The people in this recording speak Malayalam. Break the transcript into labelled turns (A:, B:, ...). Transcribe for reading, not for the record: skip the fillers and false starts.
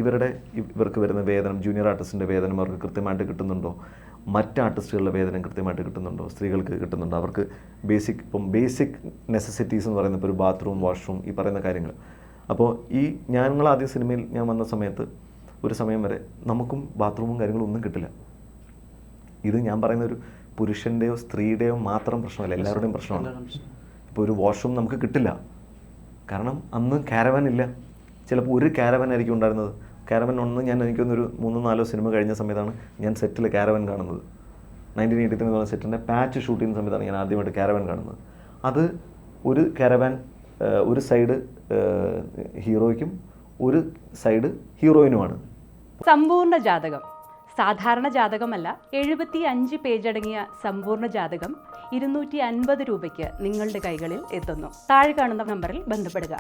A: ഇവർക്ക് വരുന്ന വേതനം, ജൂനിയർ ആർട്ടിസ്റ്റിൻ്റെ വേതനം അവർക്ക് കൃത്യമായിട്ട് കിട്ടുന്നുണ്ടോ, മറ്റ് ആർട്ടിസ്റ്റുകളുടെ വേതനം കൃത്യമായിട്ട് കിട്ടുന്നുണ്ടോ, സ്ത്രീകൾക്ക് കിട്ടുന്നുണ്ടോ, അവർക്ക് ബേസിക് നെസസിറ്റീസ് എന്ന് പറയുന്നത് ഇപ്പോൾ ഒരു ബാത്റൂം, വാഷ്റൂം, ഈ പറയുന്ന കാര്യങ്ങൾ. അപ്പോൾ ഞങ്ങളാദ്യം സിനിമയിൽ ഞാൻ വന്ന സമയത്ത് ഒരു സമയം വരെ നമുക്കും ബാത്റൂമും കാര്യങ്ങളും ഒന്നും കിട്ടില്ല. ഇത് ഞാൻ പറയുന്ന ഒരു പുരുഷൻ്റെയോ സ്ത്രീയുടെയോ മാത്രം പ്രശ്നമല്ല, എല്ലാവരുടെയും പ്രശ്നമാണ്. ഇപ്പോൾ ഒരു വാഷ്റൂം നമുക്ക് കിട്ടില്ല, കാരണം അന്ന് കാരവാൻ ഇല്ല. ചിലപ്പോൾ ഒരു കാരവാൻ ആയിരിക്കും ഉണ്ടായിരുന്നത്. കാരവൻ ഒന്ന് എനിക്കൊന്നൊരു 3-4 സിനിമ കഴിഞ്ഞ സമയത്താണ് ഞാൻ സെറ്റിൽ കാരവൻ കാണുന്നത്. 1983 എന്ന് പറഞ്ഞ സെറ്റിൻ്റെ പാച്ച് ഷൂട്ട് ചെയ്യുന്ന സമയത്താണ് ഞാൻ ആദ്യമായിട്ട് കാരവൻ കാണുന്നത്. അത് ഒരു കാരവാൻ, ഒരു സൈഡ് ഹീറോയ്ക്കും ഒരു സൈഡ് ഹീറോയിനുമാണ്.
B: സമ്പൂർണ്ണ ജാതകം സാധാരണ ജാതകമല്ല, 75 പേജടങ്ങിയ സമ്പൂർണ്ണ ജാതകം 250 രൂപയ്ക്ക് നിങ്ങളുടെ കൈകളിൽ എത്തുന്നു. താഴെ കാണുന്ന നമ്പറിൽ ബന്ധപ്പെടുക.